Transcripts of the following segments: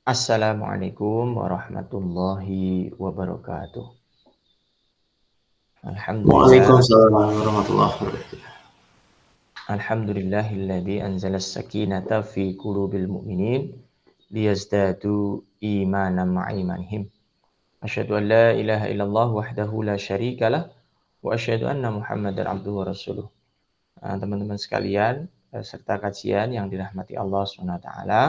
Assalamualaikum warahmatullahi wabarakatuh. Alhamdulillah, Waalaikumsalam warahmatullahi wabarakatuh. alhamdulillahilladzi anzala as-sakinata fi qulubil mu'minin liyazdadu imanan ma'a imanihim. Asyhadu an la ilaha illallah wahdahu la syarikalah wa asyhadu anna Muhammadar abduhu wa rasuluh. Teman-teman sekalian, serta kajian yang dirahmati Allah Subhanahu wa taala.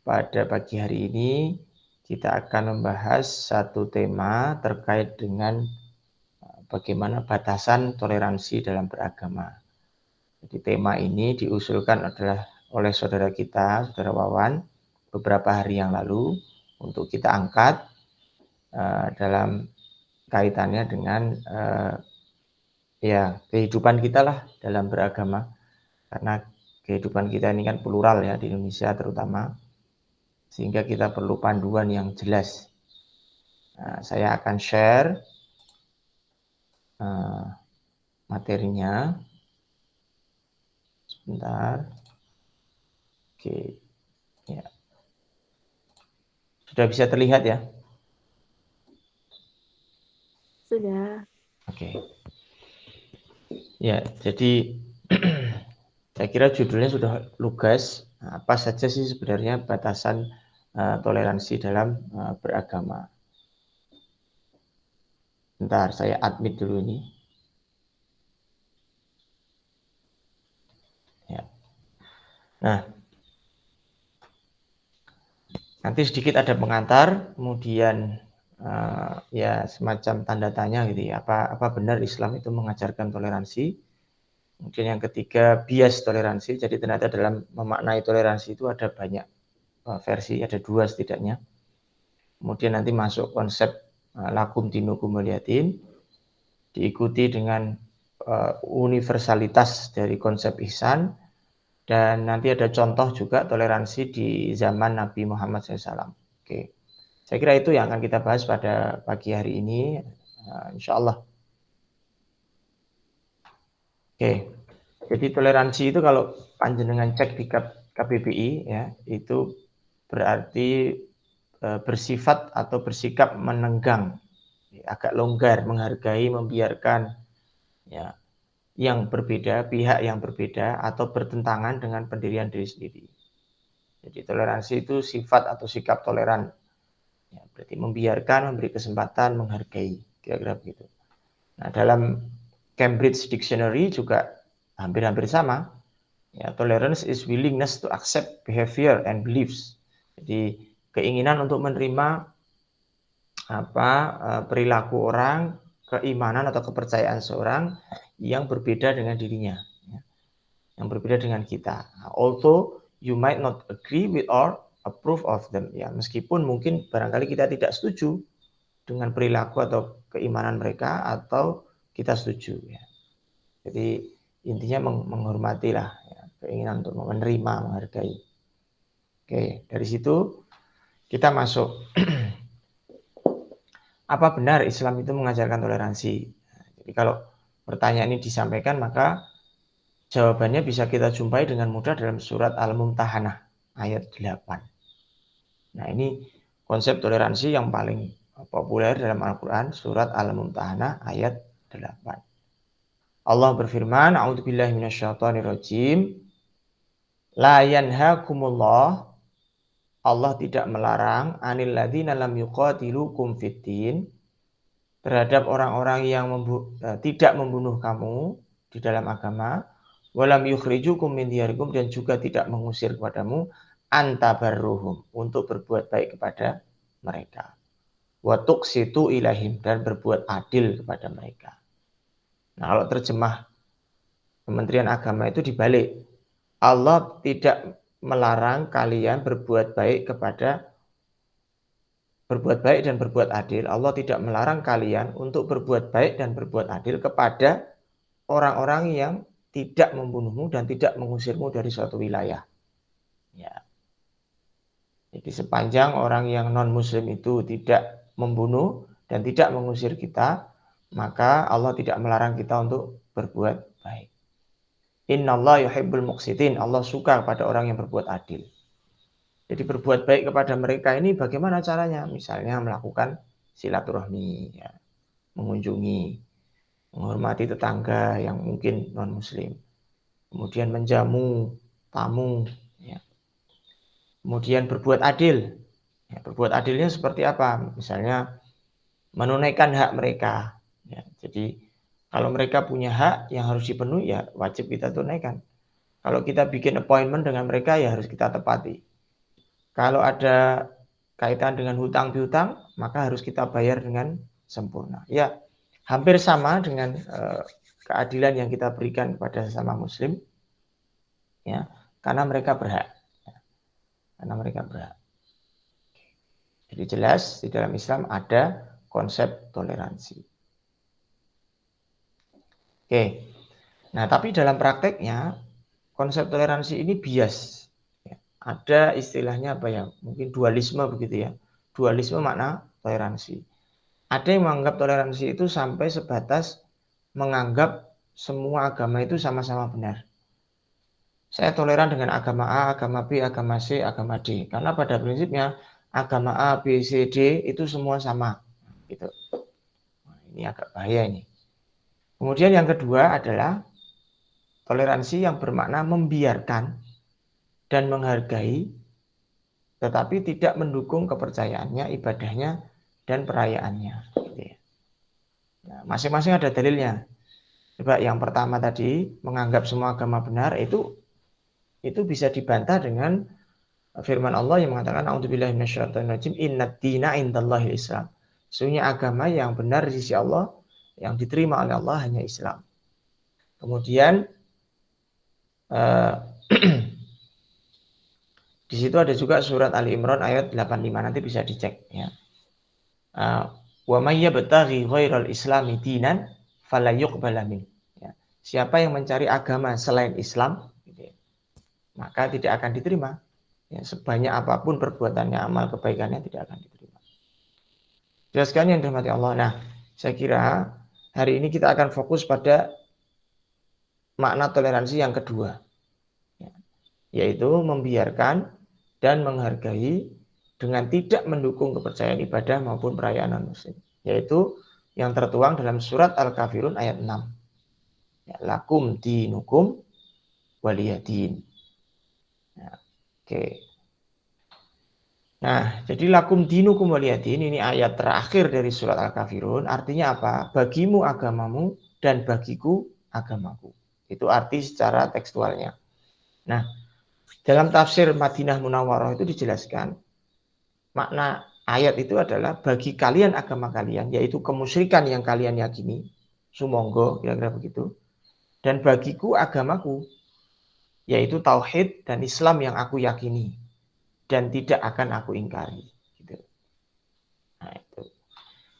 Pada pagi hari ini kita akan membahas satu tema terkait dengan bagaimana batasan toleransi dalam beragama. Jadi tema ini diusulkan adalah oleh saudara kita, saudara Wawan, beberapa hari yang lalu untuk kita angkat dalam kaitannya dengan kehidupan kita lah dalam beragama. Karena kehidupan kita ini kan plural ya di Indonesia terutama, sehingga kita perlu panduan yang jelas. Saya akan share materinya. Sebentar. Oke. Ya. Sudah bisa terlihat ya? Sudah. Oke. Ya, jadi saya kira judulnya sudah lugas. Apa saja sih sebenarnya batasan toleransi dalam beragama? Bentar, saya admit dulu ini. Ya. Nah, nanti sedikit ada pengantar, kemudian ya semacam tanda tanya gitu ya. Apa benar Islam itu mengajarkan toleransi? Kemudian yang ketiga, bias toleransi. Jadi ternyata dalam memaknai toleransi itu ada banyak versi, ada 2 setidaknya. Kemudian nanti masuk konsep lakum dinukum waliyatin, diikuti dengan universalitas dari konsep ihsan, dan nanti ada contoh juga toleransi di zaman Nabi Muhammad SAW. Oke, saya kira itu yang akan kita bahas pada pagi hari ini, insya Allah. Oke, jadi toleransi itu kalau panjenengan cek di KBBI ya, itu berarti bersifat atau bersikap menenggang, agak longgar, menghargai, membiarkan ya yang berbeda, pihak yang berbeda atau bertentangan dengan pendirian diri sendiri. Jadi toleransi itu sifat atau sikap toleran. Ya, berarti membiarkan, memberi kesempatan, menghargai, kira-kira begitu. Nah, dalam Cambridge Dictionary juga hampir-hampir sama. Ya, tolerance is willingness to accept behavior and beliefs. Jadi keinginan untuk menerima perilaku orang, keimanan atau kepercayaan seorang yang berbeda dengan dirinya, ya, yang berbeda dengan kita. Although you might not agree with or approve of them, ya meskipun mungkin barangkali kita tidak setuju dengan perilaku atau keimanan mereka atau kita setuju, ya. Jadi intinya menghormatilah, ya, keinginan untuk menerima, menghargai. Oke, dari situ kita masuk. Apa benar Islam itu mengajarkan toleransi? Jadi kalau pertanyaan ini disampaikan, maka jawabannya bisa kita jumpai dengan mudah dalam surat Al-Mumtahanah ayat 8. Nah, ini konsep toleransi yang paling populer dalam Al-Quran, surat Al-Mumtahanah ayat 8. Allah berfirman, A'udzubillahi minasyaitonirrajim. La yanhakumullah, Allah tidak melarang anil ladzina lam yuqatilukum fiddin, terhadap orang-orang yang tidak membunuh kamu di dalam agama, walam yukhrijukum min diyarikum, dan juga tidak mengusir kepadamu, antabarruhum, untuk berbuat baik kepada mereka, wa tuqsitu ilahim, dan berbuat adil kepada mereka. Nah, kalau terjemah Kementerian Agama itu dibalik. Allah tidak melarang kalian berbuat baik dan berbuat adil. Allah tidak melarang kalian untuk berbuat baik dan berbuat adil kepada orang-orang yang tidak membunuhmu dan tidak mengusirmu dari suatu wilayah. Ya. Jadi sepanjang orang yang non-muslim itu tidak membunuh dan tidak mengusir kita, maka Allah tidak melarang kita untuk berbuat baik. Innallaha yuhibbul muqsitin, Allah suka pada orang yang berbuat adil. Jadi berbuat baik kepada mereka ini bagaimana caranya? Misalnya melakukan silaturahmi, ya, mengunjungi, menghormati tetangga yang mungkin non-muslim, kemudian menjamu tamu, ya. Kemudian berbuat adil. Ya, berbuat adilnya seperti apa? Misalnya menunaikan hak mereka. Ya, jadi kalau mereka punya hak yang harus dipenuhi, ya wajib kita tunaikan. Kalau kita bikin appointment dengan mereka, ya harus kita tepati. Kalau ada kaitan dengan hutang piutang, maka harus kita bayar dengan sempurna. Ya, hampir sama dengan keadilan yang kita berikan kepada sesama muslim, ya, karena mereka berhak. Karena mereka berhak. Jadi jelas di dalam Islam ada konsep toleransi. Oke. Nah, tapi dalam prakteknya konsep toleransi ini bias. Ada istilahnya apa ya? Mungkin dualisme begitu ya. Dualisme makna toleransi. Ada yang menganggap toleransi itu sampai sebatas menganggap semua agama itu sama-sama benar. Saya toleran dengan agama A, agama B, agama C, agama D. Karena pada prinsipnya agama A, B, C, D itu semua sama. Gitu. Nah, ini agak bahaya ini. Kemudian yang kedua adalah toleransi yang bermakna membiarkan dan menghargai, tetapi tidak mendukung kepercayaannya, ibadahnya, dan perayaannya. Gitu ya. Nah, masing-masing ada dalilnya. Coba yang pertama tadi, menganggap semua agama benar, itu bisa dibantah dengan firman Allah yang mengatakan a'udzubillahi minasyaitonirrajim innad dina indallahil Islam. Sesungguhnya agama yang benar di sisi Allah, yang diterima oleh Allah hanya Islam. Kemudian di situ ada juga surat Ali Imran ayat 85, nanti bisa dicek ya. Wa may yabtaghi ghairal islami dinan fala yuqbala min. Ya. Siapa yang mencari agama selain Islam, gitu ya, maka tidak akan diterima. Ya, sebanyak apapun perbuatannya, amal kebaikannya tidak akan diterima. Jelaskan yang dirahmati Allah. Nah, saya kira hari ini kita akan fokus pada makna toleransi yang kedua, ya, yaitu membiarkan dan menghargai dengan tidak mendukung kepercayaan ibadah maupun perayaan non-muslim, yaitu yang tertuang dalam surat Al-Kafirun ayat 6. Ya, lakum dinukum waliyadin. Ya, oke. Nah, jadi lakum dinukum waliyadin ini ayat terakhir dari surat Al-Kafirun. Artinya apa? Bagimu agamamu dan bagiku agamaku. Itu arti secara tekstualnya. Nah, dalam tafsir Madinah Munawwarah itu dijelaskan makna ayat itu adalah bagi kalian agama kalian, yaitu kemusyrikan yang kalian yakini, sumonggo, kira-kira begitu. Dan bagiku agamaku, yaitu tauhid dan Islam yang aku yakini dan tidak akan aku ingkari. Gitu. Nah, itu.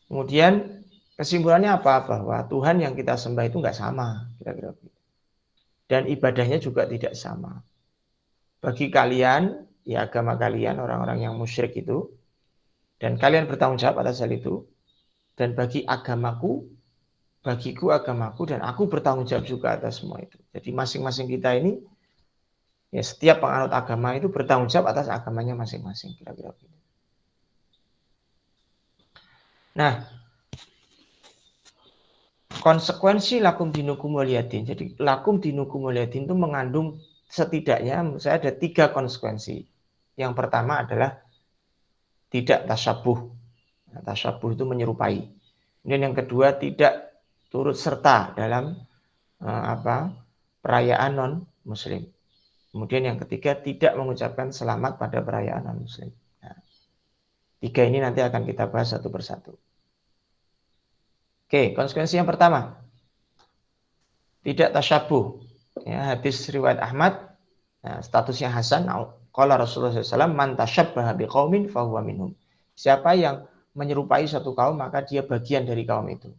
Kemudian kesimpulannya apa? Bahwa Tuhan yang kita sembah itu nggak sama, kira-kira begitu. Dan ibadahnya juga tidak sama. Bagi kalian, ya agama kalian, orang-orang yang musyrik itu, dan kalian bertanggung jawab atas hal itu. Dan bagi agamaku, bagiku agamaku, dan aku bertanggung jawab juga atas semua itu. Jadi masing-masing kita ini, ya setiap penganut agama itu bertanggung jawab atas agamanya masing-masing, kira-kira begitu. Nah, konsekuensi lakum dinukum waliyadin. Jadi lakum dinukum waliyadin itu mengandung setidaknya, menurut saya ada 3 konsekuensi. Yang pertama adalah tidak tasyabuh. Nah, tasyabuh itu menyerupai. Kemudian yang kedua tidak turut serta dalam perayaan non-muslim. Kemudian yang ketiga tidak mengucapkan selamat pada perayaan non-muslim. Nah, 3 ini nanti akan kita bahas satu persatu. Oke, konsekuensi yang pertama, tidak tasyabuh. Ya, hadis riwayat Ahmad, nah, statusnya Hasan. Qala Rasulullah SAW, man tasyabbaha biqaumin fahuwa minhum. Siapa yang menyerupai suatu kaum, maka dia bagian dari kaum itu.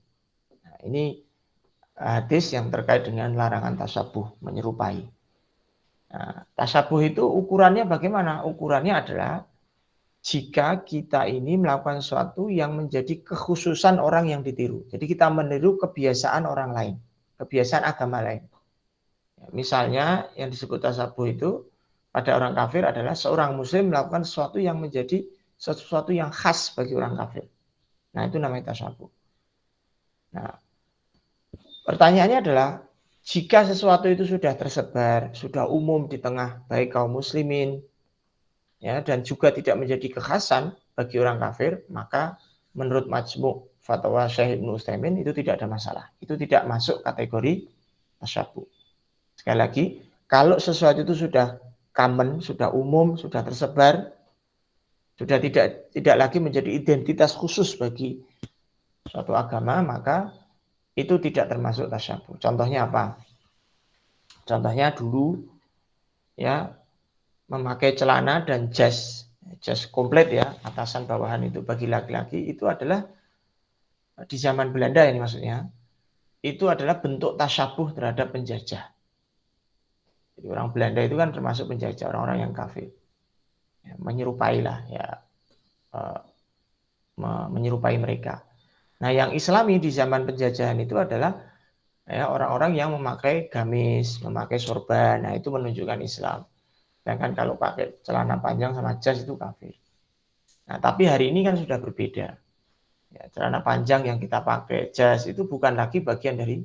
Nah, ini hadis yang terkait dengan larangan tasyabuh, menyerupai. Nah, tasyabuh itu ukurannya bagaimana? Ukurannya adalah jika kita ini melakukan sesuatu yang menjadi kekhususan orang yang ditiru. Jadi kita meniru kebiasaan orang lain, kebiasaan agama lain. Ya, misalnya yang disebut tasyabuh itu, pada orang kafir adalah seorang muslim melakukan sesuatu yang menjadi sesuatu yang khas bagi orang kafir. Nah, itu namanya tasyabuh. Nah, pertanyaannya adalah jika sesuatu itu sudah tersebar, sudah umum di tengah baik kaum muslimin, ya, dan juga tidak menjadi kekhasan bagi orang kafir, maka menurut Majmu' Fatwa Syekh Ibnu Utsaimin itu tidak ada masalah. Itu tidak masuk kategori tasyabuh. Sekali lagi, kalau sesuatu itu sudah common, sudah umum, sudah tersebar, sudah tidak lagi menjadi identitas khusus bagi suatu agama, maka itu tidak termasuk tasyabuh. Contohnya apa? Contohnya dulu ya memakai celana dan jas komplit ya, atasan bawahan itu bagi laki-laki itu adalah di zaman Belanda ini maksudnya, itu adalah bentuk tasyabuh terhadap penjajah. Jadi orang Belanda itu kan termasuk penjajah, orang-orang yang kafir. Ya, menyerupai lah ya, menyerupai mereka. Nah, yang Islami di zaman penjajahan itu adalah ya, orang-orang yang memakai gamis, memakai sorban. Nah, itu menunjukkan Islam. Sedangkan kalau pakai celana panjang sama jas itu kafir. Nah, tapi hari ini kan sudah berbeda. Ya, celana panjang yang kita pakai, jas itu bukan lagi bagian dari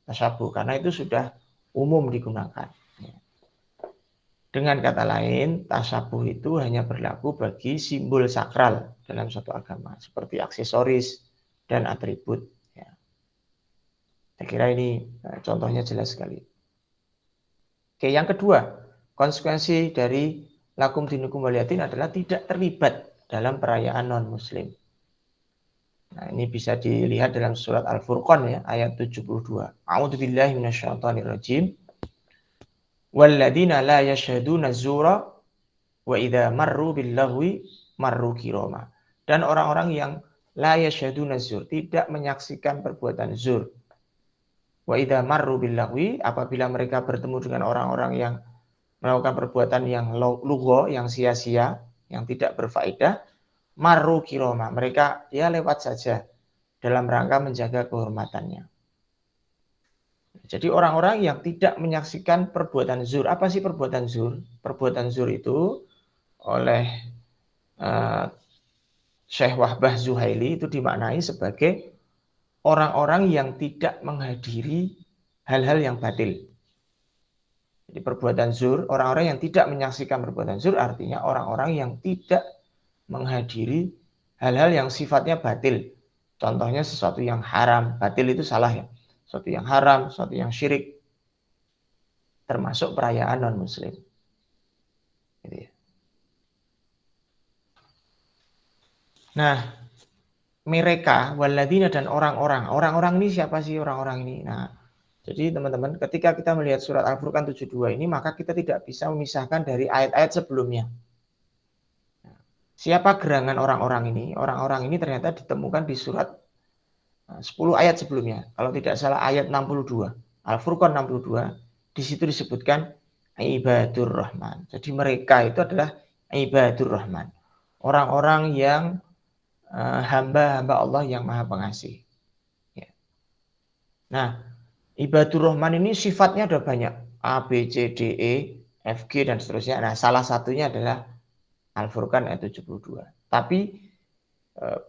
tasyabuh karena itu sudah umum digunakan. Dengan kata lain, tasyabuh itu hanya berlaku bagi simbol sakral dalam suatu agama, seperti aksesoris dan atribut. Ya. Saya kira ini contohnya jelas sekali. Oke, yang kedua, konsekuensi dari lakum dinukum waliyatin adalah tidak terlibat dalam perayaan non-muslim. Nah, ini bisa dilihat dalam surat Al-Furqan ya, ayat 72. A'udzubillahi minasyaitonirrajim. Walladzina la yashhaduna zura wa idza marru billahwi marru kirama. Dan orang-orang yang la yashhaduna zur, tidak menyaksikan perbuatan zur. Wa idza marru billahwi, apabila mereka bertemu dengan orang-orang yang melakukan perbuatan yang lugha, yang sia-sia, yang tidak berfaedah, marru kirama, mereka ya lewat saja dalam rangka menjaga kehormatannya. Jadi orang-orang yang tidak menyaksikan perbuatan zur. Apa sih perbuatan zur? Perbuatan zur itu oleh Syekh Wahbah Zuhaili itu dimaknai sebagai orang-orang yang tidak menghadiri hal-hal yang batil. Jadi perbuatan zur, orang-orang yang tidak menyaksikan perbuatan zur artinya orang-orang yang tidak menghadiri hal-hal yang sifatnya batil. Contohnya sesuatu yang haram, batil itu salah ya. Sesuatu yang haram, sesuatu yang syirik, termasuk perayaan non-muslim. Gitu ya. Nah, mereka, waladina dan orang-orang ini siapa sih orang-orang ini? Nah, jadi teman-teman, ketika kita melihat surat Al-Furqan 72 ini, maka kita tidak bisa memisahkan dari ayat-ayat sebelumnya. Siapa gerangan orang-orang ini? Orang-orang ini ternyata ditemukan di surat 10 ayat sebelumnya. Kalau tidak salah ayat 62. Al-Furqan 62. Di situ disebutkan ibadur rahman. Jadi mereka itu adalah ibadur rahman. Orang-orang yang hamba-hamba Allah yang maha pengasih. Ya. Nah, ibadur rahman ini sifatnya ada banyak. A, B, C, D, E, F, G, dan seterusnya. Nah, salah satunya adalah Al-Furqan ayat 72. Tapi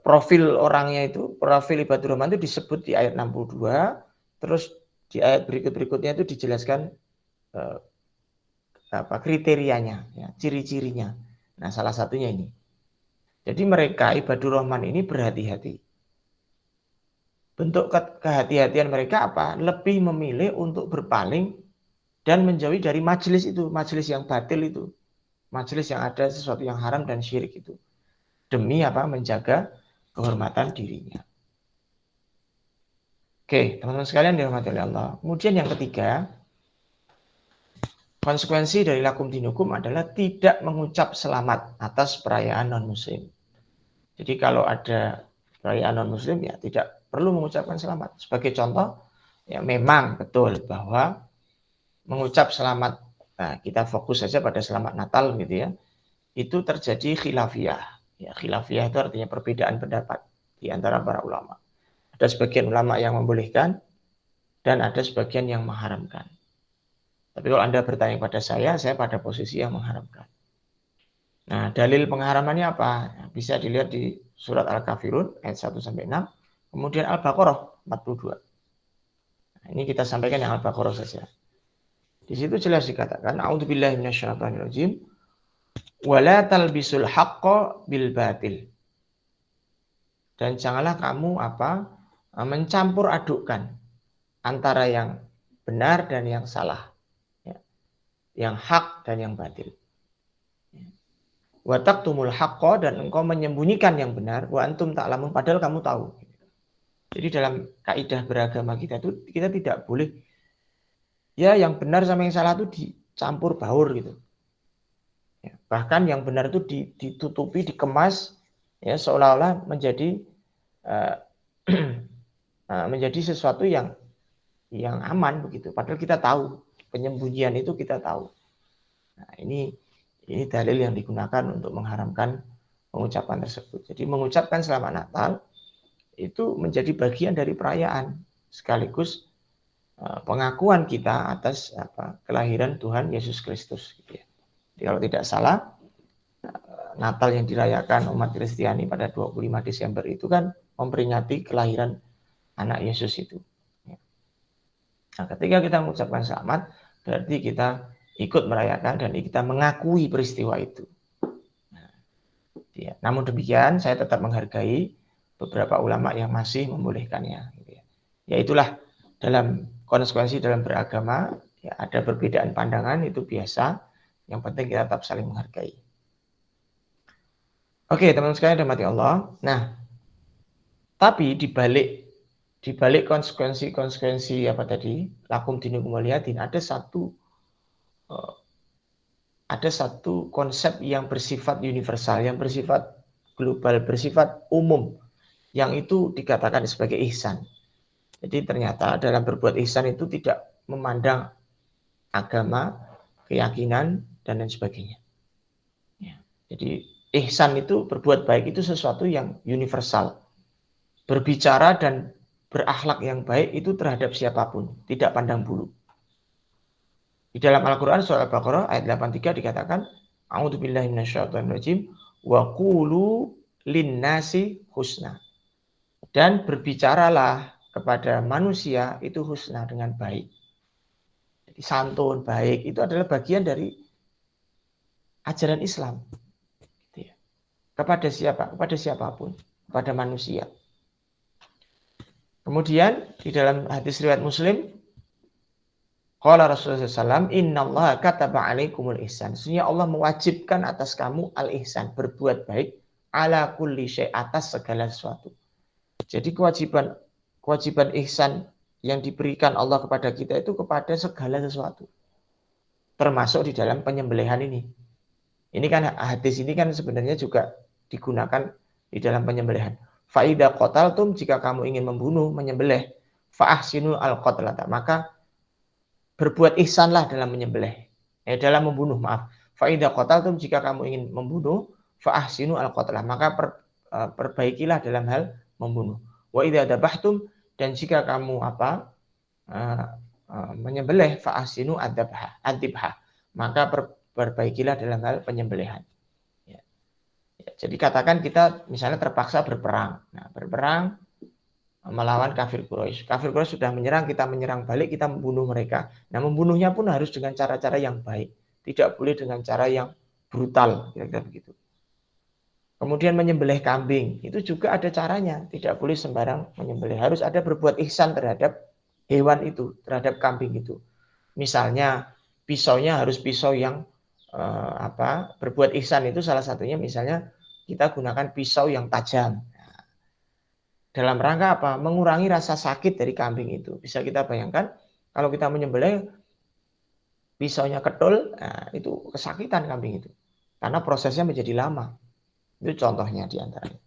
profil orangnya itu, profil ibadur rahman itu disebut di ayat 62, terus di ayat berikut-berikutnya itu dijelaskan kriterianya, ya, ciri-cirinya. Nah, salah satunya ini. Jadi mereka ibadur rahman ini berhati-hati. Bentuk kehati-hatian mereka apa? Lebih memilih untuk berpaling dan menjauhi dari majelis itu, majelis yang batil itu. Majelis yang ada sesuatu yang haram dan syirik itu. Demi apa? Menjaga kehormatan dirinya. Oke, teman-teman sekalian dirahmati oleh Allah. Kemudian yang ketiga, konsekuensi dari lakum dinukum adalah tidak mengucap selamat atas perayaan non-muslim. Jadi kalau ada perayaan non-muslim ya tidak perlu mengucapkan selamat. Sebagai contoh, ya memang betul bahwa mengucap selamat, nah kita fokus saja pada selamat Natal gitu ya, itu terjadi khilafiyah. Ya, khilafiyah itu artinya perbedaan pendapat di antara para ulama. Ada sebagian ulama yang membolehkan dan ada sebagian yang mengharamkan. Tapi kalau Anda bertanya kepada saya pada posisi yang mengharamkan. Nah, dalil pengharamannya apa? Bisa dilihat di surat Al-Kafirun ayat 1-6, kemudian Al-Baqarah 42. Nah, ini kita sampaikan yang Al-Baqarah saja. Di situ jelas dikatakan, A'udzubillahi minasyaitonirrajim, wala talbisul haqqo bil batil. Dan janganlah kamu mencampur adukkan antara yang benar dan yang salah, yang hak dan yang batil. Wa taqtumul haqqo, dan engkau menyembunyikan yang benar, wa antum ta'lamun, padahal kamu tahu. Jadi dalam kaidah beragama kita itu kita tidak boleh ya yang benar sama yang salah itu dicampur baur gitu. Ya, bahkan yang benar itu ditutupi, dikemas ya seolah-olah menjadi menjadi sesuatu yang aman begitu. Padahal kita tahu penyembunyian itu kita tahu. Nah, ini dalil yang digunakan untuk mengharamkan pengucapan tersebut. Jadi mengucapkan selamat Natal itu menjadi bagian dari perayaan sekaligus pengakuan kita atas kelahiran Tuhan Yesus Kristus. Gitu ya. Jadi kalau tidak salah, Natal yang dirayakan umat Kristiani pada 25 Desember itu kan memperingati kelahiran anak Yesus itu. Nah, ketika kita mengucapkan selamat, berarti kita ikut merayakan dan kita mengakui peristiwa itu. Nah, ya. Namun demikian, saya tetap menghargai beberapa ulama yang masih membolehkannya. Gitu ya. Ya itulah dalam konsekuensi dalam beragama, ya ada perbedaan pandangan, itu biasa. Yang penting kita tetap saling menghargai. Oke, teman-teman sekalian, dirahmati Allah. Nah, tapi di balik konsekuensi apa tadi, lakum dinukum waliyadin, ada satu konsep yang bersifat universal, yang bersifat global, bersifat umum, yang itu dikatakan sebagai ihsan. Jadi ternyata dalam berbuat ihsan itu tidak memandang agama, keyakinan, dan lain sebagainya. Ya. Jadi ihsan itu, berbuat baik itu sesuatu yang universal. Berbicara dan berakhlak yang baik itu terhadap siapapun, tidak pandang bulu. Di dalam Al-Quran surah Al-Baqarah ayat 83 dikatakan, A'udzubillahi minasyaitonirrajim, wa qulu linnasi husna. Dan berbicaralah kepada manusia itu husna, dengan baik. Jadi santun, baik, itu adalah bagian dari ajaran Islam. Gitu ya. Kepada siapa? Kepada siapapun, kepada manusia. Kemudian di dalam hadis riwayat Muslim, qala Rasulullah SAW, innallaha kataba alaikumul ihsan. Sesungguhnya Allah mewajibkan atas kamu al-ihsan, berbuat baik, ala kulli syai', atas segala sesuatu. Jadi kewajiban ihsan yang diberikan Allah kepada kita itu kepada segala sesuatu. Termasuk di dalam penyembelihan ini. Ini kan hadis ini kan sebenarnya juga digunakan di dalam penyembelihan. Fa'idha qataltum, jika kamu ingin membunuh, menyembelih, fa'ahsinu al-qatlata, maka berbuat ihsanlah dalam menyembelih. Dalam membunuh, maaf. Fa'idha qataltum, jika kamu ingin membunuh, fa'ahsinu al-qatlah, maka perbaikilah dalam hal membunuh. Wa idza dabahtum, dan jika kamu menyembelih, fa'ahsinu ad-dibha, maka perbaikilah dalam hal penyembelihan. Ya. Jadi katakan kita misalnya terpaksa berperang. Nah, berperang melawan kafir Quraisy. Kafir Quraisy sudah menyerang, kita menyerang balik, kita membunuh mereka. Nah, membunuhnya pun harus dengan cara-cara yang baik. Tidak boleh dengan cara yang brutal, kira-kira begitu. Kemudian menyembelih kambing, itu juga ada caranya. Tidak boleh sembarang menyembelih. Harus ada berbuat ihsan terhadap hewan itu, terhadap kambing itu. Misalnya pisaunya harus pisau yang berbuat ihsan itu salah satunya misalnya kita gunakan pisau yang tajam. Dalam rangka apa? Mengurangi rasa sakit dari kambing itu. Bisa kita bayangkan kalau kita menyembelih pisaunya ketul, nah, itu kesakitan kambing itu. Karena prosesnya menjadi lama. Itu contohnya di antaranya.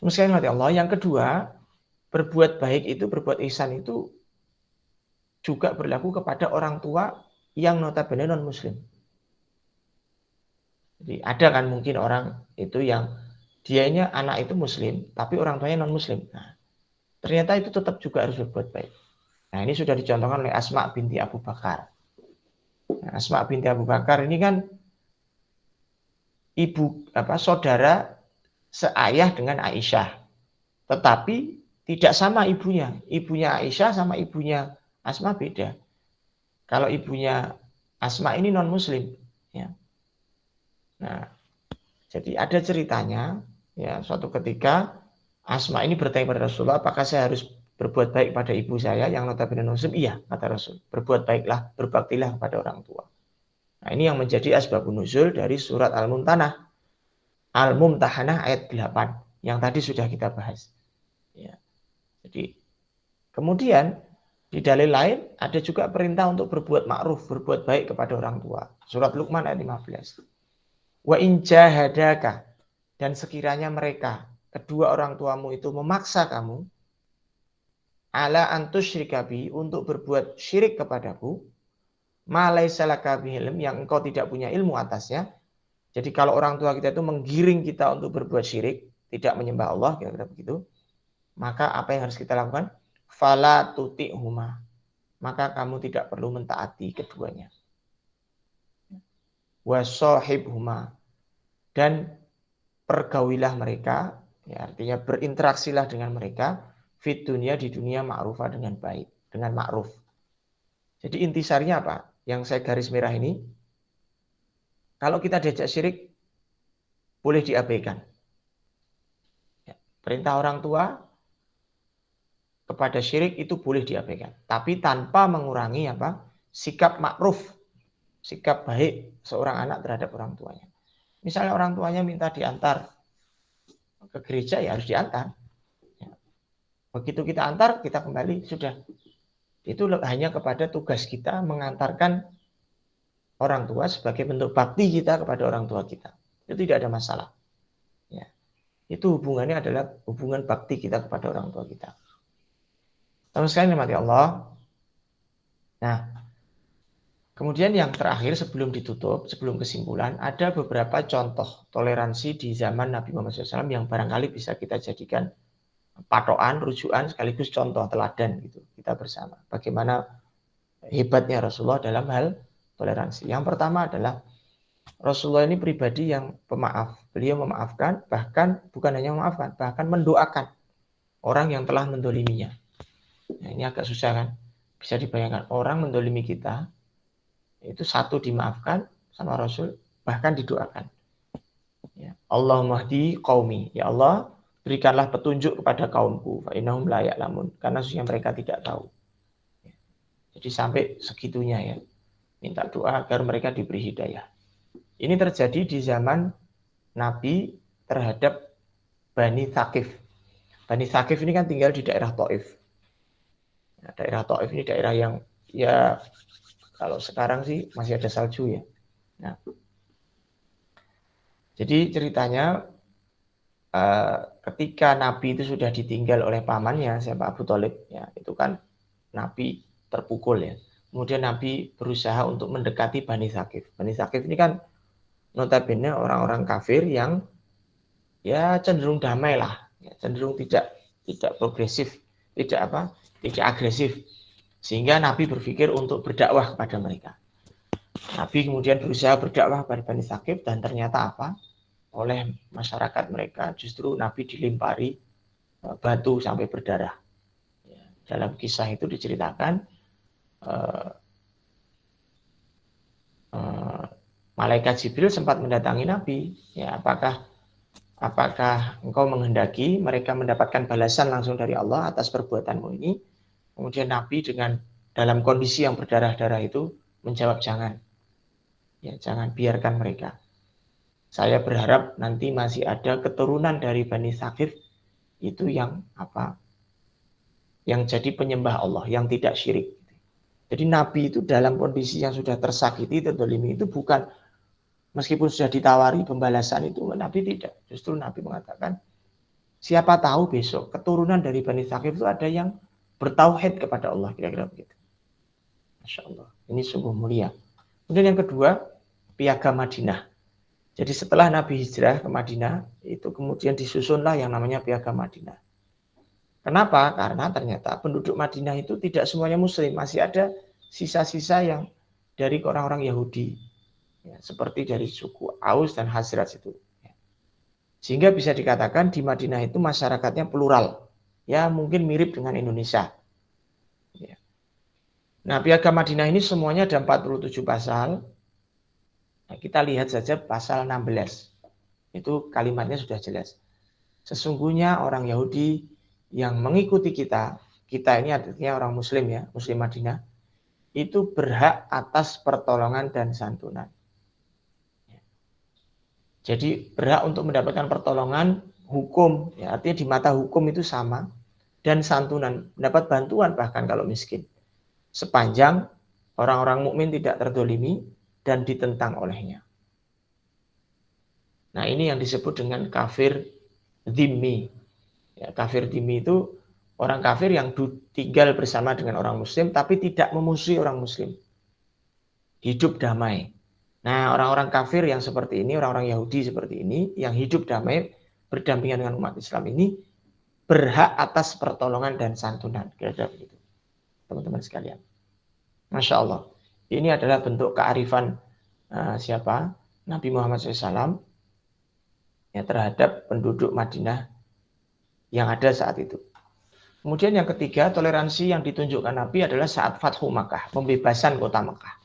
Kemudian Allah, yang kedua, berbuat baik itu, berbuat ihsan itu juga berlaku kepada orang tua yang notabene non muslim. Jadi ada kan mungkin orang itu yang dianya anak itu muslim tapi orang tuanya non muslim. Nah, ternyata itu tetap juga harus berbuat baik. Nah, ini sudah dicontohkan oleh Asma binti Abu Bakar. Nah, Asma binti Abu Bakar ini kan saudara seayah dengan Aisyah. Tetapi tidak sama ibunya. Ibunya Aisyah sama ibunya Asma beda. Kalau ibunya Asma ini non-muslim, ya. Nah, jadi ada ceritanya, ya, suatu ketika Asma ini bertanya kepada Rasulullah, apakah saya harus berbuat baik pada ibu saya yang notabene muslim? Iya, kata Rasul. Berbuat baiklah, berbaktilah kepada orang tua. Nah, ini yang menjadi asbabun nuzul dari surat Al-Mumtahanah. Al-Mumtahanah ayat 8 yang tadi sudah kita bahas. Ya. Jadi kemudian di dalil lain ada juga perintah untuk berbuat ma'ruf, berbuat baik kepada orang tua. Surat Luqman ayat 15. Wa in jahadaka, dan sekiranya mereka kedua orang tuamu itu memaksa kamu ala antusyrika bi, untuk berbuat syirik kepadaku, ma laisa laka bihi ilm, yang engkau tidak punya ilmu atasnya. Jadi kalau orang tua kita itu menggiring kita untuk berbuat syirik, tidak menyembah Allah, kira-kira begitu, maka apa yang harus kita lakukan? Fala tuti'huma, maka kamu tidak perlu mentaati keduanya. Wa shahibhuma, dan pergaulilah mereka, ya, artinya berinteraksilah dengan mereka fit dunia, di dunia, ma'rufah, dengan baik, dengan ma'ruf. Jadi intisarinya apa? Yang saya garis merah ini, kalau kita diajak syirik boleh diabaikan. Ya, perintah orang tua kepada syirik itu boleh diabaikan, tapi tanpa mengurangi apa? Sikap ma'ruf, sikap baik seorang anak terhadap orang tuanya. Misalnya orang tuanya minta diantar ke gereja, ya harus diantar. Begitu kita antar, kita kembali, sudah. Itu hanya kepada tugas kita mengantarkan orang tua sebagai bentuk bakti kita kepada orang tua kita. Itu tidak ada masalah. Ya. Itu hubungannya adalah hubungan bakti kita kepada orang tua kita. Teman sekalian dimati Allah. Nah, kemudian yang terakhir sebelum ditutup, sebelum kesimpulan, ada beberapa contoh toleransi di zaman Nabi Muhammad SAW yang barangkali bisa kita jadikan patokan, rujukan, sekaligus contoh teladan gitu kita bersama. Bagaimana hebatnya Rasulullah dalam hal toleransi. Yang pertama adalah Rasulullah ini pribadi yang pemaaf. Beliau memaafkan, bahkan bukan hanya memaafkan, bahkan mendoakan orang yang telah mendoliminya. Nah, ini agak susah kan? Bisa dibayangkan orang mendolimi kita, itu satu dimaafkan sama Rasul, bahkan didoakan. Ya. Allahumma hdi qaumi, ya Allah, berikanlah petunjuk kepada kaumku, fa innahum la ya'lamun, karena sesungguhnya mereka tidak tahu. Jadi sampai segitunya, ya, minta doa agar mereka diberi hidayah. Ini terjadi di zaman Nabi terhadap Bani Thaqif. Bani Thaqif ini kan tinggal di daerah Taif. Nah, daerah Taif ini daerah yang, ya, kalau sekarang sih masih ada salju, ya. Nah, jadi ceritanya ketika Nabi itu sudah ditinggal oleh pamannya, siapa, Abu Thalib, ya, itu kan Nabi terpukul, ya. Kemudian Nabi berusaha untuk mendekati Bani Thaqif. Bani Thaqif ini kan notabene orang-orang kafir yang, ya, cenderung damai lah, ya, cenderung tidak progresif, tidak agresif, sehingga Nabi berpikir untuk berdakwah kepada mereka. Nabi kemudian berusaha berdakwah kepada Bani Thaqif, dan ternyata apa? Oleh masyarakat mereka justru Nabi dilempari batu sampai berdarah. Ya, dalam kisah itu diceritakan malaikat Jibril sempat mendatangi Nabi. Ya, apakah engkau menghendaki mereka mendapatkan balasan langsung dari Allah atas perbuatanmu ini? Kemudian Nabi dengan dalam kondisi yang berdarah-darah itu menjawab, jangan. Ya, jangan, biarkan mereka. Saya berharap nanti masih ada keturunan dari Bani Thaqif itu yang yang jadi penyembah Allah, yang tidak syirik. Jadi Nabi itu dalam kondisi yang sudah tersakiti, terdolimi, itu bukan, meskipun sudah ditawari pembalasan itu, Nabi tidak. Justru Nabi mengatakan, siapa tahu besok keturunan dari Bani Thaqif itu ada yang bertauhid kepada Allah, kira-kira begitu. Masya Allah, ini sungguh mulia. Kemudian yang kedua, Piagam Madinah. Jadi setelah Nabi hijrah ke Madinah, itu kemudian disusunlah yang namanya Piagam Madinah. Kenapa? Karena ternyata penduduk Madinah itu tidak semuanya Muslim, masih ada sisa-sisa yang dari orang-orang Yahudi, ya, seperti dari suku Aus dan Khazraj itu. Sehingga bisa dikatakan di Madinah itu masyarakatnya plural, ya mungkin mirip dengan Indonesia. Ya. Nah, Piagam Madinah ini semuanya ada 47 pasal. Nah, kita lihat saja pasal 16. Itu kalimatnya sudah jelas. Sesungguhnya orang Yahudi yang mengikuti kita ini artinya orang Muslim ya, Muslim Madinah, itu berhak atas pertolongan dan santunan. Jadi berhak untuk mendapatkan pertolongan hukum, ya, artinya di mata hukum itu sama, dan santunan, mendapat bantuan bahkan kalau miskin. Sepanjang orang-orang mukmin tidak terdolimi dan ditentang olehnya. Nah, ini yang disebut dengan kafir dhimmi. Ya, kafir dhimmi itu orang kafir yang tinggal bersama dengan orang muslim tapi tidak memusuhi orang muslim. Hidup damai. Nah, orang-orang kafir yang seperti ini, orang-orang Yahudi seperti ini, yang hidup damai berdampingan dengan umat Islam ini, berhak atas pertolongan dan santunan. Kira-kira begitu, teman-teman sekalian. Masya Allah. Ini adalah bentuk kearifan siapa? Nabi Muhammad SAW ya, terhadap penduduk Madinah yang ada saat itu. Kemudian yang ketiga, toleransi yang ditunjukkan Nabi adalah saat Fathu Makkah, pembebasan kota Makkah.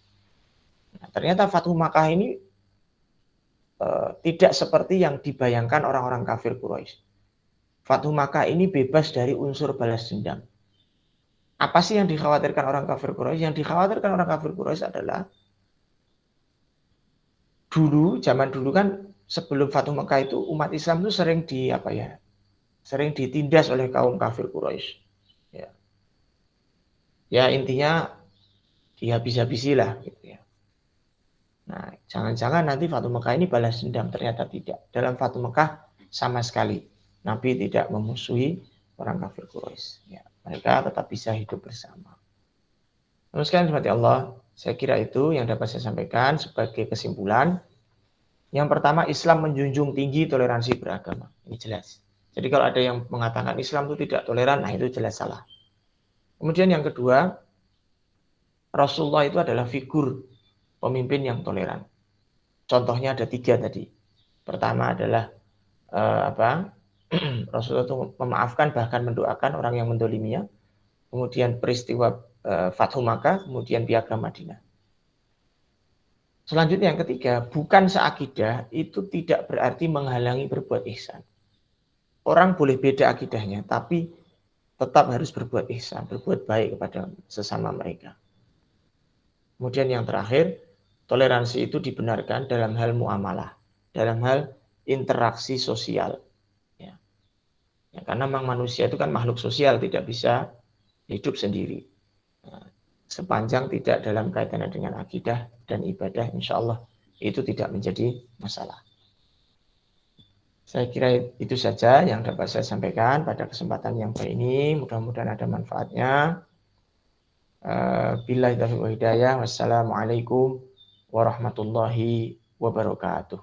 Nah, ternyata Fathu Makkah ini tidak seperti yang dibayangkan orang-orang kafir Quraisy. Fathu Makkah ini bebas dari unsur balas dendam. Apa sih yang dikhawatirkan orang kafir Quraisy? Yang dikhawatirkan orang kafir Quraisy adalah zaman dulu kan sebelum Fathu Makkah itu umat Islam itu sering ditindas oleh kaum kafir Quraisy. Ya intinya dihabis-habisi lah gitu ya. Nah, jangan-jangan nanti Fathu Makkah ini balas dendam, ternyata tidak. Dalam Fathu Makkah sama sekali Nabi tidak memusuhi orang kafir Quraisy. Ya, mereka tetap bisa hidup bersama. Namun sekalian seperti Allah, saya kira itu yang dapat saya sampaikan sebagai kesimpulan. Yang pertama, Islam menjunjung tinggi toleransi beragama. Ini jelas. Jadi kalau ada yang mengatakan Islam itu tidak toleran, nah itu jelas salah. Kemudian yang kedua, Rasulullah itu adalah figur pemimpin yang toleran. Contohnya ada 3 tadi. Pertama adalah Rasulullah itu memaafkan bahkan mendoakan orang yang mendoliminya. Kemudian peristiwa Fathu Makkah, kemudian Piagam Madinah. Selanjutnya yang ketiga, bukan seakidah itu tidak berarti menghalangi berbuat ihsan. Orang boleh beda akidahnya, tapi tetap harus berbuat ihsan, berbuat baik kepada sesama mereka. Kemudian yang terakhir, toleransi itu dibenarkan dalam hal muamalah, dalam hal interaksi sosial. Ya, karena memang manusia itu kan makhluk sosial, tidak bisa hidup sendiri. Nah, sepanjang tidak dalam kaitannya dengan akidah dan ibadah, insya Allah itu tidak menjadi masalah. Saya kira itu saja yang dapat saya sampaikan pada kesempatan yang baik ini. Mudah-mudahan ada manfaatnya. Billahi taufiq wal hidayah. Wassalamualaikum warahmatullahi wabarakatuh.